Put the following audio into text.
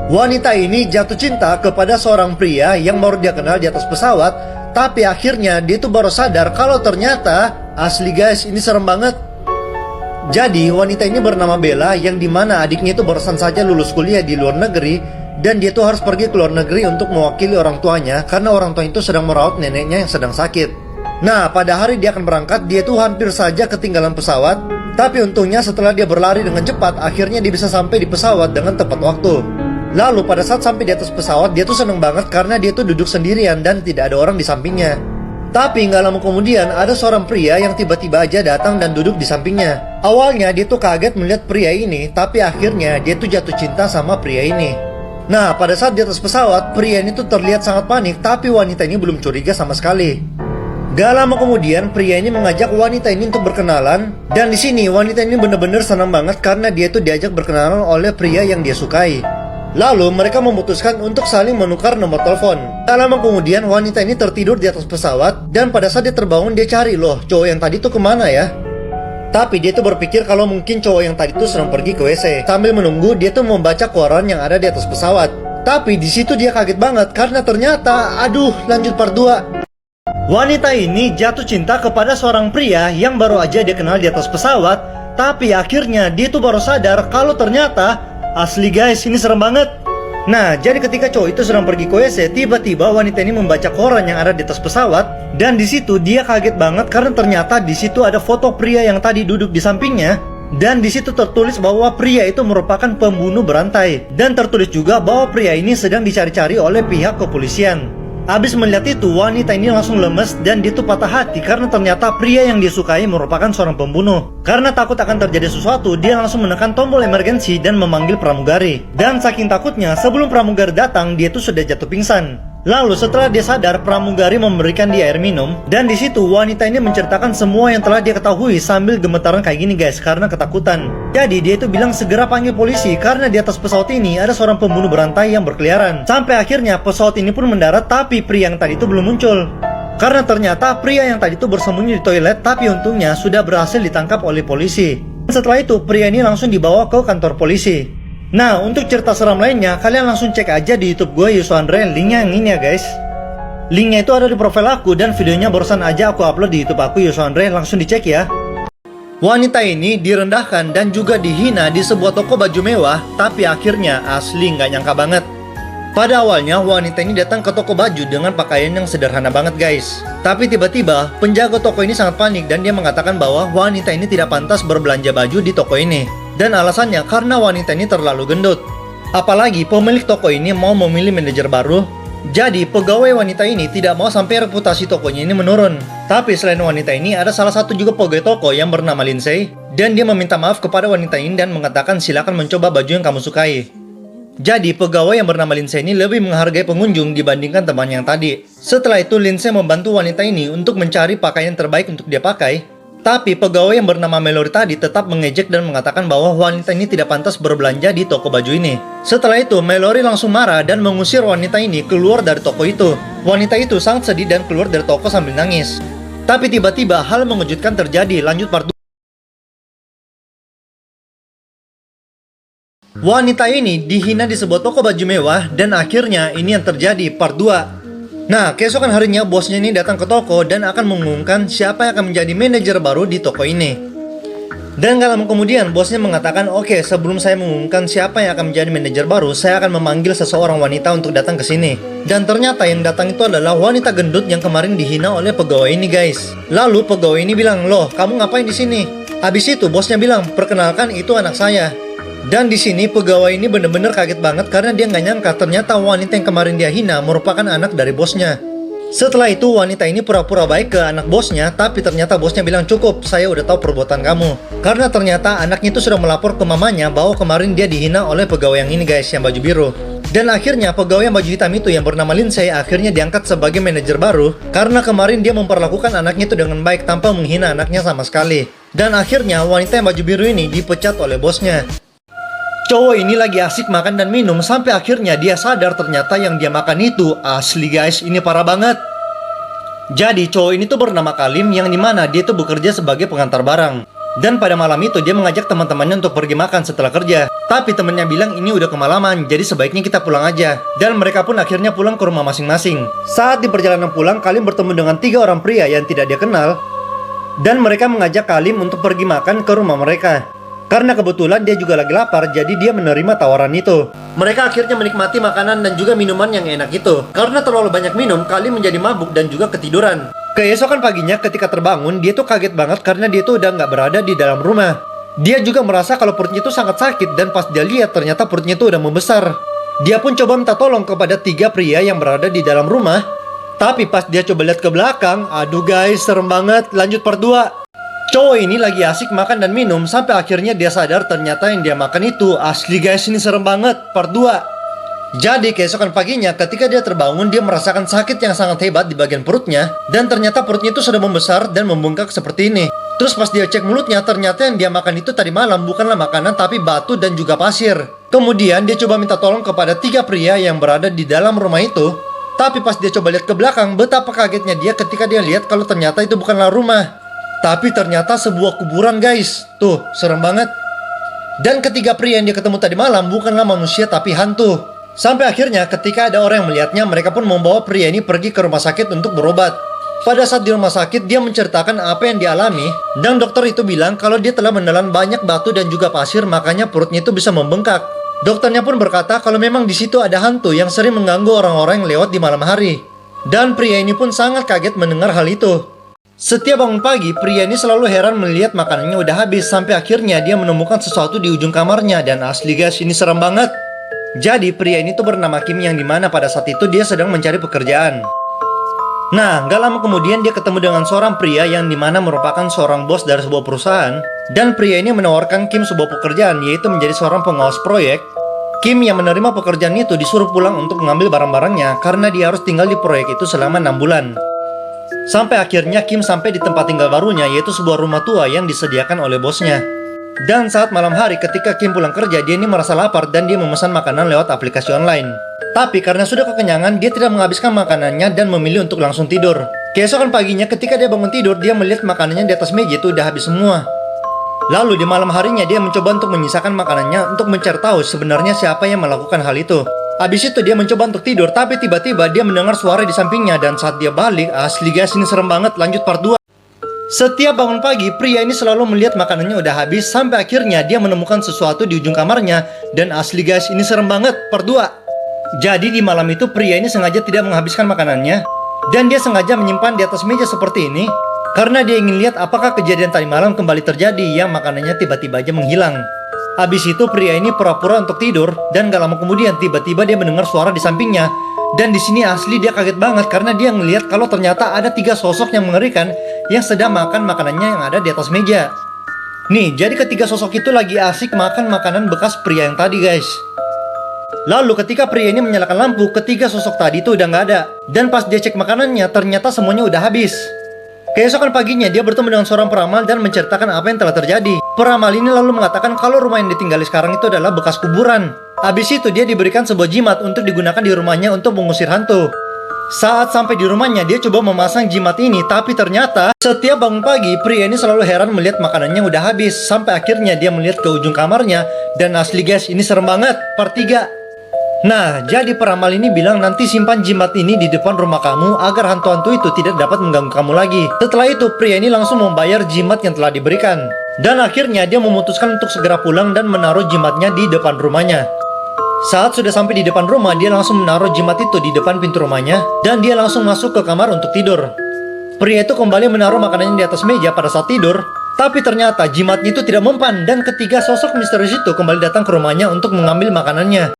Wanita ini jatuh cinta kepada seorang pria yang baru dia kenal di atas pesawat, tapi akhirnya dia tuh baru sadar kalau ternyata asli guys, ini serem banget. Jadi wanita ini bernama Bella yang dimana adiknya itu barusan saja lulus kuliah di luar negeri, dan dia tuh harus pergi ke luar negeri untuk mewakili orang tuanya karena orang tua itu sedang merawat neneknya yang sedang sakit. Nah, pada hari dia akan berangkat, dia tuh hampir saja ketinggalan pesawat. Tapi untungnya setelah dia berlari dengan cepat, akhirnya dia bisa sampai di pesawat dengan tepat waktu. Lalu pada saat sampai di atas pesawat, dia tuh seneng banget karena dia tuh duduk sendirian dan tidak ada orang di sampingnya. Tapi nggak lama kemudian, ada seorang pria yang tiba-tiba aja datang dan duduk di sampingnya. Awalnya dia tuh kaget melihat pria ini, tapi akhirnya dia tuh jatuh cinta sama pria ini. Nah, pada saat di atas pesawat, pria ini tuh terlihat sangat panik, tapi wanita ini belum curiga sama sekali. Gak lama kemudian, pria ini mengajak wanita ini untuk berkenalan, dan di sini wanita ini benar-benar senang banget karena dia tuh diajak berkenalan oleh pria yang dia sukai. Lalu mereka memutuskan untuk saling menukar nomor telepon. Gak lama kemudian, wanita ini tertidur di atas pesawat, dan pada saat dia terbangun dia cari, loh cowok yang tadi tuh kemana ya? Tapi dia tuh berpikir kalau mungkin cowok yang tadi tuh sedang pergi ke WC. Sambil menunggu, dia tuh membaca koran yang ada di atas pesawat. Tapi di situ dia kaget banget karena ternyata, aduh, lanjut part 2. Wanita ini jatuh cinta kepada seorang pria yang baru aja dia kenal di atas pesawat, tapi akhirnya dia tuh baru sadar kalau ternyata asli guys, ini serem banget. Nah, jadi ketika cowok itu sedang pergi ke WC, tiba-tiba wanita ini membaca koran yang ada di atas pesawat, dan di situ dia kaget banget karena ternyata di situ ada foto pria yang tadi duduk di sampingnya, dan di situ tertulis bahwa pria itu merupakan pembunuh berantai, dan tertulis juga bahwa pria ini sedang dicari-cari oleh pihak kepolisian. Abis melihat itu, wanita ini langsung lemes dan dia tuh patah hati karena ternyata pria yang dia sukai merupakan seorang pembunuh. Karena takut akan terjadi sesuatu, dia langsung menekan tombol emergensi dan memanggil pramugari. Dan saking takutnya, sebelum pramugari datang, dia tuh sudah jatuh pingsan. Lalu setelah dia sadar, pramugari memberikan dia air minum, dan di situ wanita ini menceritakan semua yang telah dia ketahui sambil gemetaran kayak gini guys karena ketakutan. Jadi dia itu bilang segera panggil polisi karena di atas pesawat ini ada seorang pembunuh berantai yang berkeliaran. Sampai akhirnya pesawat ini pun mendarat, tapi pria yang tadi itu belum muncul. Karena ternyata pria yang tadi itu bersembunyi di toilet, tapi untungnya sudah berhasil ditangkap oleh polisi. Setelah itu pria ini langsung dibawa ke kantor polisi. Nah, untuk cerita seram lainnya, kalian langsung cek aja di YouTube gue, Yuswandre, linknya yang ini ya guys. Linknya itu ada di profil aku, dan videonya barusan aja aku upload di YouTube aku, Yuswandre, langsung dicek ya. Wanita ini direndahkan dan juga dihina di sebuah toko baju mewah, tapi akhirnya asli nggak nyangka banget. Pada awalnya, wanita ini datang ke toko baju dengan pakaian yang sederhana banget guys. Tapi tiba-tiba, penjaga toko ini sangat panik dan dia mengatakan bahwa wanita ini tidak pantas berbelanja baju di toko ini. Dan alasannya karena wanita ini terlalu gendut. Apalagi pemilik toko ini mau memilih manajer baru. Jadi pegawai wanita ini tidak mau sampai reputasi tokonya ini menurun. Tapi selain wanita ini, ada salah satu juga pegawai toko yang bernama Lindsay. Dan dia meminta maaf kepada wanita ini dan mengatakan silakan mencoba baju yang kamu sukai. Jadi pegawai yang bernama Lindsay ini lebih menghargai pengunjung dibandingkan temannya yang tadi. Setelah itu Lindsay membantu wanita ini untuk mencari pakaian terbaik untuk dia pakai. Tapi pegawai yang bernama Mallory tadi tetap mengejek dan mengatakan bahwa wanita ini tidak pantas berbelanja di toko baju ini. Setelah itu Mallory langsung marah dan mengusir wanita ini keluar dari toko itu. Wanita itu sangat sedih dan keluar dari toko sambil nangis. Tapi tiba-tiba hal mengejutkan terjadi. Lanjut part 2. Wanita ini dihina di sebuah toko baju mewah, dan akhirnya ini yang terjadi part 2. Nah, keesokan harinya bosnya ini datang ke toko dan akan mengumumkan siapa yang akan menjadi manajer baru di toko ini. Dan gak lama kemudian bosnya mengatakan, oke, sebelum saya mengumumkan siapa yang akan menjadi manajer baru, saya akan memanggil seseorang wanita untuk datang ke sini. Dan ternyata yang datang itu adalah wanita gendut yang kemarin dihina oleh pegawai ini guys. Lalu pegawai ini bilang, loh kamu ngapain di sini? Habis itu bosnya bilang, perkenalkan itu anak saya. Dan di sini pegawai ini bener-bener kaget banget karena dia nggak nyangka ternyata wanita yang kemarin dia hina merupakan anak dari bosnya. Setelah itu wanita ini pura-pura baik ke anak bosnya, tapi ternyata bosnya bilang cukup, saya udah tahu perbuatan kamu. Karena ternyata anaknya itu sudah melapor ke mamanya bahwa kemarin dia dihina oleh pegawai yang ini guys, yang baju biru. Dan akhirnya pegawai yang baju hitam itu yang bernama Lindsay akhirnya diangkat sebagai manajer baru karena kemarin dia memperlakukan anaknya itu dengan baik tanpa menghina anaknya sama sekali. Dan akhirnya wanita yang baju biru ini dipecat oleh bosnya. Cowok ini lagi asik makan dan minum sampai akhirnya dia sadar ternyata yang dia makan itu asli guys, ini parah banget. Jadi cowok ini tuh bernama Kalim yang dimana dia tuh bekerja sebagai pengantar barang. Dan pada malam itu dia mengajak teman-temannya untuk pergi makan setelah kerja. Tapi temennya bilang ini udah kemalaman, jadi sebaiknya kita pulang aja. Dan mereka pun akhirnya pulang ke rumah masing-masing. Saat di perjalanan pulang, Kalim bertemu dengan 3 orang pria yang tidak dia kenal. Dan mereka mengajak Kalim untuk pergi makan ke rumah mereka. Karena kebetulan dia juga lagi lapar, jadi dia menerima tawaran itu. Mereka akhirnya menikmati makanan dan juga minuman yang enak itu. Karena terlalu banyak minum, Kalim menjadi mabuk dan juga ketiduran. Keesokan paginya ketika terbangun, dia tuh kaget banget karena dia tuh udah nggak berada di dalam rumah. Dia juga merasa kalau perutnya itu sangat sakit dan pas dia lihat ternyata perutnya itu udah membesar. Dia pun coba minta tolong kepada 3 pria yang berada di dalam rumah. Tapi pas dia coba lihat ke belakang, aduh guys, serem banget. Lanjut part 2. Cowok ini lagi asik makan dan minum sampai akhirnya dia sadar ternyata yang dia makan itu asli guys, ini serem banget. Part 2. Jadi keesokan paginya ketika dia terbangun, dia merasakan sakit yang sangat hebat di bagian perutnya. Dan ternyata perutnya itu sudah membesar dan membengkak seperti ini. Terus pas dia cek mulutnya, ternyata yang dia makan itu tadi malam bukanlah makanan tapi batu dan juga pasir. Kemudian dia coba minta tolong kepada 3 pria yang berada di dalam rumah itu. Tapi pas dia coba lihat ke belakang, betapa kagetnya dia ketika dia lihat kalau ternyata itu bukanlah rumah, tapi ternyata sebuah kuburan guys. Tuh, serem banget. Dan ketiga pria yang dia ketemu tadi malam bukanlah manusia tapi hantu. Sampai akhirnya ketika ada orang yang melihatnya, mereka pun membawa pria ini pergi ke rumah sakit untuk berobat. Pada saat di rumah sakit, dia menceritakan apa yang dialami. Dan dokter itu bilang kalau dia telah menelan banyak batu dan juga pasir, makanya perutnya itu bisa membengkak. Dokternya pun berkata kalau memang di situ ada hantu yang sering mengganggu orang-orang yang lewat di malam hari. Dan pria ini pun sangat kaget mendengar hal itu. Setiap bangun pagi, pria ini selalu heran melihat makanannya udah habis. Sampai akhirnya dia menemukan sesuatu di ujung kamarnya. Dan asli guys, ini serem banget. Jadi pria ini tuh bernama Kim yang dimana pada saat itu dia sedang mencari pekerjaan. Nah, gak lama kemudian dia ketemu dengan seorang pria yang dimana merupakan seorang bos dari sebuah perusahaan. Dan pria ini menawarkan Kim sebuah pekerjaan, yaitu menjadi seorang pengawas proyek. Kim yang menerima pekerjaan itu disuruh pulang untuk mengambil barang-barangnya karena dia harus tinggal di proyek itu selama 6 bulan. Sampai akhirnya Kim sampai di tempat tinggal barunya, yaitu sebuah rumah tua yang disediakan oleh bosnya. Dan saat malam hari ketika Kim pulang kerja, dia ini merasa lapar dan dia memesan makanan lewat aplikasi online. Tapi karena sudah kekenyangan, dia tidak menghabiskan makanannya dan memilih untuk langsung tidur. Keesokan paginya ketika dia bangun tidur, dia melihat makanannya di atas meja itu udah habis semua. Lalu di malam harinya dia mencoba untuk menyisakan makanannya untuk mencari tahu sebenarnya siapa yang melakukan hal itu. Habis itu dia mencoba untuk tidur, tapi tiba-tiba dia mendengar suara di sampingnya. Dan saat dia balik, asli guys, ini serem banget. Lanjut part 2. Setiap bangun pagi, pria ini selalu melihat makanannya udah habis. Sampai akhirnya dia menemukan sesuatu di ujung kamarnya. Dan asli guys, ini serem banget. Part 2. Jadi di malam itu pria ini sengaja tidak menghabiskan makanannya. Dan dia sengaja menyimpan di atas meja seperti ini karena dia ingin lihat apakah kejadian tadi malam kembali terjadi yang makanannya tiba-tiba aja menghilang. Habis itu pria ini pura-pura untuk tidur dan gak lama kemudian tiba-tiba dia mendengar suara di sampingnya. Dan di sini asli dia kaget banget karena dia ngelihat kalau ternyata ada 3 sosok yang mengerikan yang sedang makan makanannya yang ada di atas meja. Nih, jadi ketiga sosok itu lagi asik makan makanan bekas pria yang tadi guys. Lalu ketika pria ini menyalakan lampu, ketiga sosok tadi itu udah nggak ada. Dan pas dia cek makanannya, ternyata semuanya udah habis. Keesokan paginya dia bertemu dengan seorang peramal dan menceritakan apa yang telah terjadi. Peramal ini lalu mengatakan kalau rumah yang ditinggali sekarang itu adalah bekas kuburan. Habis itu dia diberikan sebuah jimat untuk digunakan di rumahnya untuk mengusir hantu. Saat sampai di rumahnya, dia coba memasang jimat ini, tapi ternyata setiap bangun pagi, pria ini selalu heran melihat makanannya udah habis. Sampai akhirnya dia melihat ke ujung kamarnya. Dan asli guys, ini serem banget. Part 3. Nah, jadi peramal ini bilang nanti simpan jimat ini di depan rumah kamu agar hantu-hantu itu tidak dapat mengganggu kamu lagi. Setelah itu, pria ini langsung membayar jimat yang telah diberikan. Dan akhirnya dia memutuskan untuk segera pulang dan menaruh jimatnya di depan rumahnya. Saat sudah sampai di depan rumah, dia langsung menaruh jimat itu di depan pintu rumahnya. Dan dia langsung masuk ke kamar untuk tidur. Pria itu kembali menaruh makanannya di atas meja pada saat tidur. Tapi ternyata jimatnya itu tidak mempan. Dan ketiga sosok misterius itu kembali datang ke rumahnya untuk mengambil makanannya.